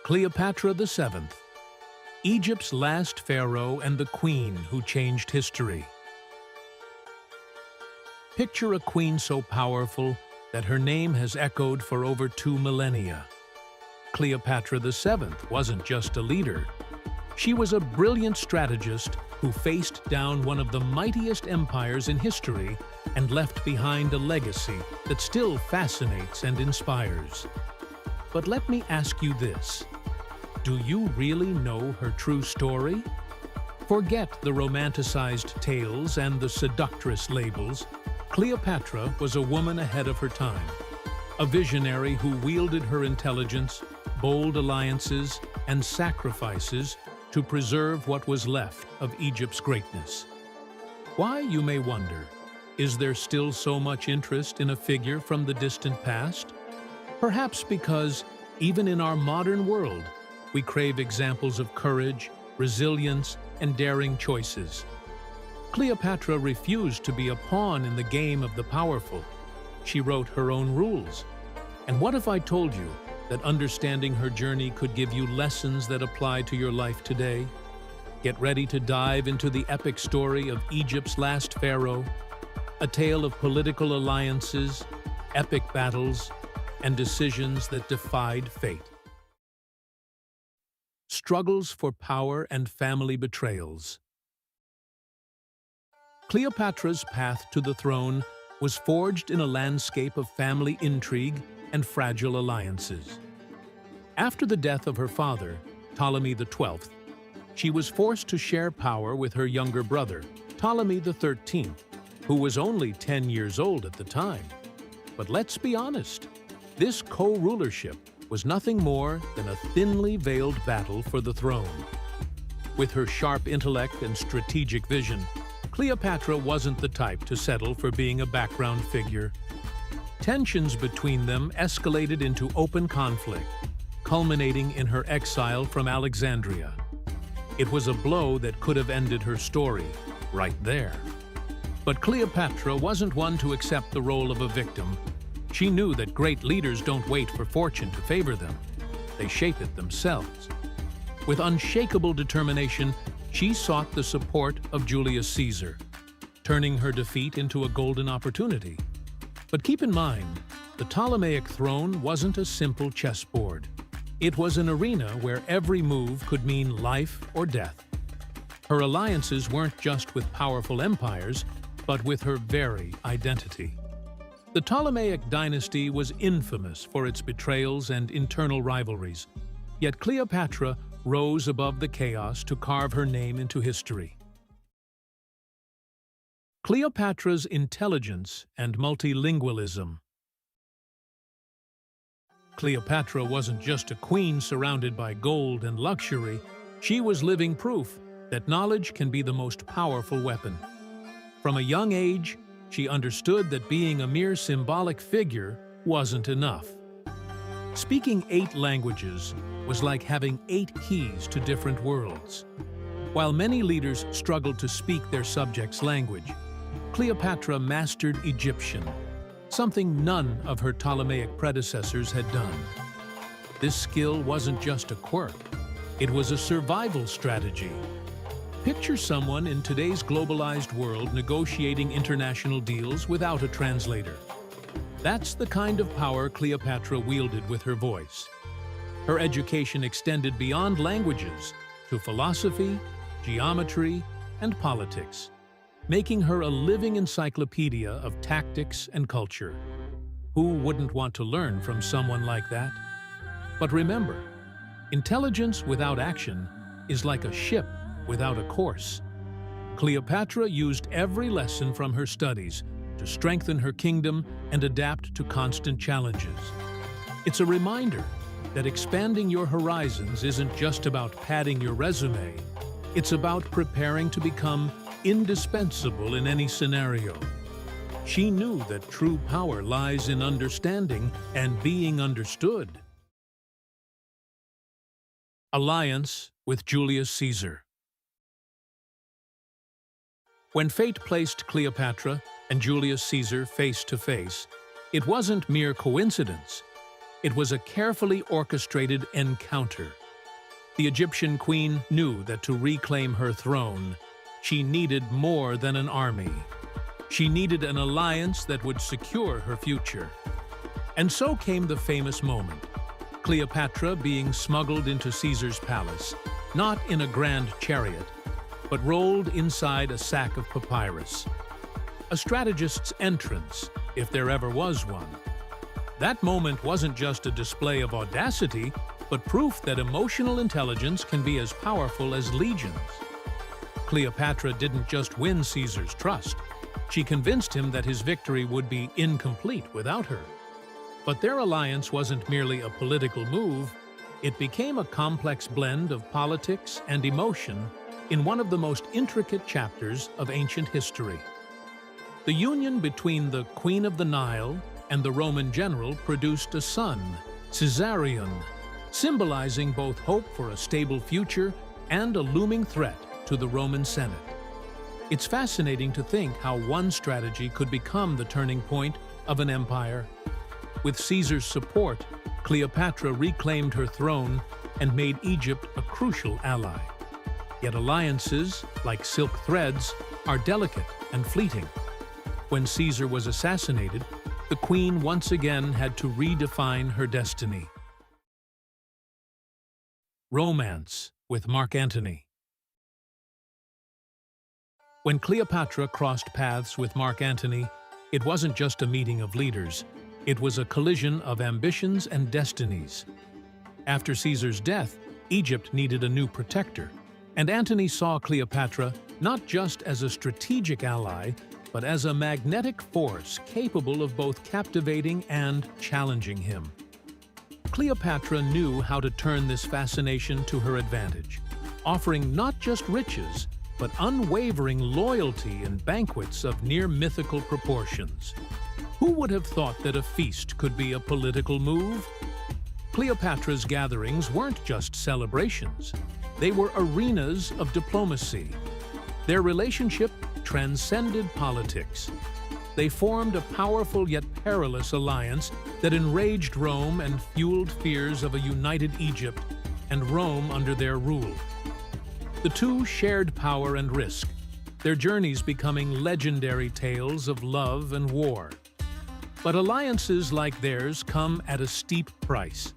Cleopatra VII, Egypt's last pharaoh and the queen who changed history. Picture a queen so powerful that her name has echoed for over 2 millennia. Cleopatra VII wasn't just a leader. She was a brilliant strategist who faced down one of the mightiest empires in history and left behind a legacy that still fascinates and inspires. But let me ask you this: do you really know her true story? Forget the romanticized tales and the seductress labels. Cleopatra was a woman ahead of her time, a visionary who wielded her intelligence, bold alliances, and sacrifices to preserve what was left of Egypt's greatness. Why, you may wonder, is there still so much interest in a figure from the distant past? Perhaps because, even in our modern world, we crave examples of courage, resilience, and daring choices. Cleopatra refused to be a pawn in the game of the powerful. She wrote her own rules. And what if I told you that understanding her journey could give you lessons that apply to your life today? Get ready to dive into the epic story of Egypt's last pharaoh, a tale of political alliances, epic battles, and decisions that defied fate. Struggles for power and family betrayals. Cleopatra's path to the throne was forged in a landscape of family intrigue and fragile alliances. After the death of her father, Ptolemy XII, she was forced to share power with her younger brother, Ptolemy XIII, who was only 10 years old at the time. But let's be honest, this co-rulership was nothing more than a thinly veiled battle for the throne. With her sharp intellect and strategic vision, Cleopatra wasn't the type to settle for being a background figure. Tensions between them escalated into open conflict, culminating in her exile from Alexandria. It was a blow that could have ended her story right there. But Cleopatra wasn't one to accept the role of a victim. She knew that great leaders don't wait for fortune to favor them. They shape it themselves. With unshakable determination, she sought the support of Julius Caesar, turning her defeat into a golden opportunity. But keep in mind, the Ptolemaic throne wasn't a simple chessboard. It was an arena where every move could mean life or death. Her alliances weren't just with powerful empires, but with her very identity. The Ptolemaic dynasty was infamous for its betrayals and internal rivalries, yet Cleopatra rose above the chaos to carve her name into history. Cleopatra's intelligence and multilingualism. Cleopatra wasn't just a queen surrounded by gold and luxury, she was living proof that knowledge can be the most powerful weapon. From a young age, she understood that being a mere symbolic figure wasn't enough. Speaking 8 languages was like having 8 keys to different worlds. While many leaders struggled to speak their subjects' language, Cleopatra mastered Egyptian, something none of her Ptolemaic predecessors had done. This skill wasn't just a quirk, it was a survival strategy. Picture someone in today's globalized world negotiating international deals without a translator. That's the kind of power Cleopatra wielded with her voice. Her education extended beyond languages to philosophy, geometry, and politics, making her a living encyclopedia of tactics and culture. Who wouldn't want to learn from someone like that? But remember, intelligence without action is like a ship without a course. Cleopatra used every lesson from her studies to strengthen her kingdom and adapt to constant challenges. It's a reminder that expanding your horizons isn't just about padding your resume, it's about preparing to become indispensable in any scenario. She knew that true power lies in understanding and being understood. Alliance with Julius Caesar. When fate placed Cleopatra and Julius Caesar face to face, it wasn't mere coincidence. It was a carefully orchestrated encounter. The Egyptian queen knew that to reclaim her throne, she needed more than an army. She needed an alliance that would secure her future. And so came the famous moment, Cleopatra being smuggled into Caesar's palace, not in a grand chariot, but rolled inside a sack of papyrus. A strategist's entrance, if there ever was one. That moment wasn't just a display of audacity, but proof that emotional intelligence can be as powerful as legions. Cleopatra didn't just win Caesar's trust. She convinced him that his victory would be incomplete without her. But their alliance wasn't merely a political move, it became a complex blend of politics and emotion in one of the most intricate chapters of ancient history. The union between the Queen of the Nile and the Roman general produced a son, Caesarion, symbolizing both hope for a stable future and a looming threat to the Roman Senate. It's fascinating to think how one strategy could become the turning point of an empire. With Caesar's support, Cleopatra reclaimed her throne and made Egypt a crucial ally. Yet alliances, like silk threads, are delicate and fleeting. When Caesar was assassinated, the queen once again had to redefine her destiny. Romance with Mark Antony. When Cleopatra crossed paths with Mark Antony, it wasn't just a meeting of leaders. It was a collision of ambitions and destinies. After Caesar's death, Egypt needed a new protector, and Antony saw Cleopatra not just as a strategic ally, but as a magnetic force capable of both captivating and challenging him. Cleopatra knew how to turn this fascination to her advantage, offering not just riches, but unwavering loyalty and banquets of near-mythical proportions. Who would have thought that a feast could be a political move? Cleopatra's gatherings weren't just celebrations. They were arenas of diplomacy. Their relationship transcended politics. They formed a powerful yet perilous alliance that enraged Rome and fueled fears of a united Egypt and Rome under their rule. The two shared power and risk, their journeys becoming legendary tales of love and war. But alliances like theirs come at a steep price.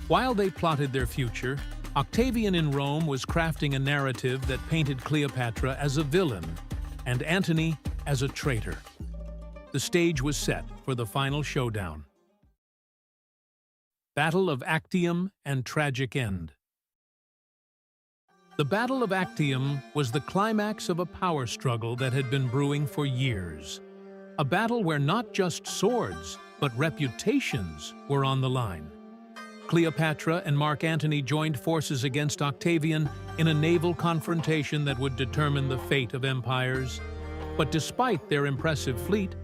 While they plotted their future, Octavian in Rome was crafting a narrative that painted Cleopatra as a villain and Antony as a traitor. The stage was set for the final showdown. Battle of Actium and Tragic End. The Battle of Actium was the climax of a power struggle that had been brewing for years. A battle where not just swords, but reputations were on the line. Cleopatra and Mark Antony joined forces against Octavian in a naval confrontation that would determine the fate of empires. But despite their impressive fleet,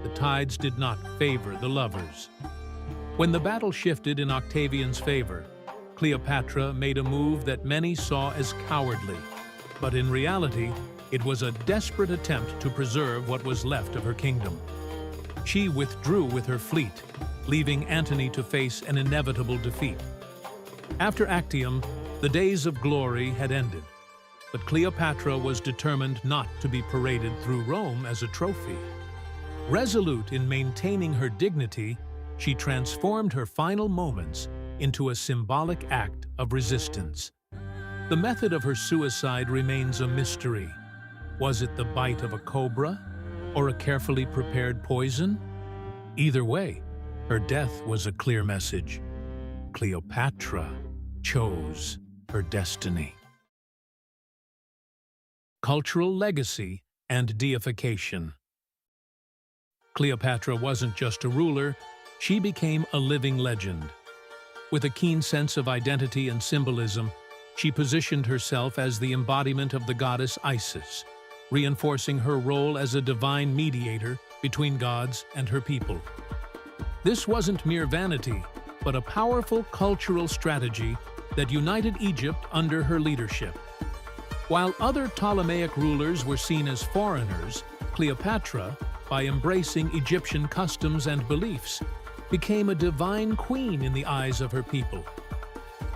the tides did not favor the lovers. When the battle shifted in Octavian's favor, Cleopatra made a move that many saw as cowardly. But in reality, it was a desperate attempt to preserve what was left of her kingdom. She withdrew with her fleet, leaving Antony to face an inevitable defeat. After Actium, the days of glory had ended, but Cleopatra was determined not to be paraded through Rome as a trophy. Resolute in maintaining her dignity, she transformed her final moments into a symbolic act of resistance. The method of her suicide remains a mystery. Was it the bite of a cobra or a carefully prepared poison? Either way, her death was a clear message. Cleopatra chose her destiny. Cultural legacy and deification. Cleopatra wasn't just a ruler, she became a living legend. With a keen sense of identity and symbolism, she positioned herself as the embodiment of the goddess Isis, reinforcing her role as a divine mediator between gods and her people. This wasn't mere vanity, but a powerful cultural strategy that united Egypt under her leadership. While other Ptolemaic rulers were seen as foreigners, Cleopatra, by embracing Egyptian customs and beliefs, became a divine queen in the eyes of her people.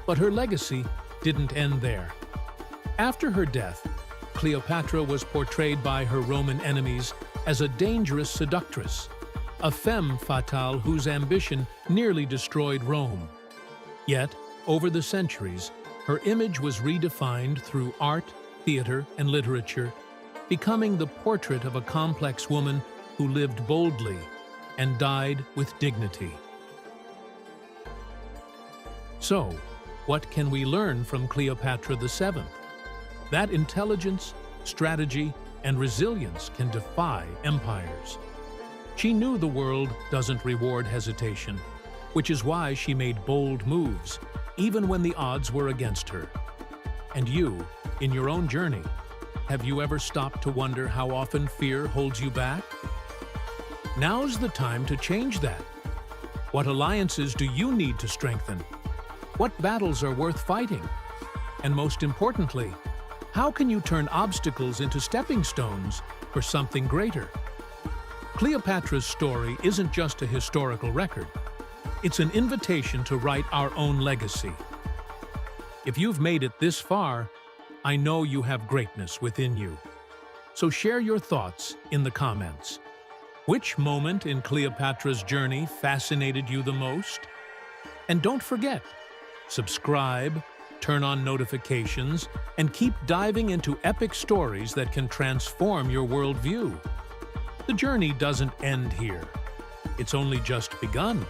But her legacy didn't end there. After her death, Cleopatra was portrayed by her Roman enemies as a dangerous seductress, a femme fatale whose ambition nearly destroyed Rome. Yet, over the centuries, her image was redefined through art, theater, and literature, becoming the portrait of a complex woman who lived boldly and died with dignity. So, what can we learn from Cleopatra VII? That intelligence, strategy, and resilience can defy empires. She knew the world doesn't reward hesitation, which is why she made bold moves, even when the odds were against her. And you, in your own journey, have you ever stopped to wonder how often fear holds you back? Now's the time to change that. What alliances do you need to strengthen? What battles are worth fighting? And most importantly, how can you turn obstacles into stepping stones for something greater? Cleopatra's story isn't just a historical record. It's an invitation to write our own legacy. If you've made it this far, I know you have greatness within you. So share your thoughts in the comments. Which moment in Cleopatra's journey fascinated you the most? And don't forget, subscribe, turn on notifications, and keep diving into epic stories that can transform your worldview. The journey doesn't end here. It's only just begun.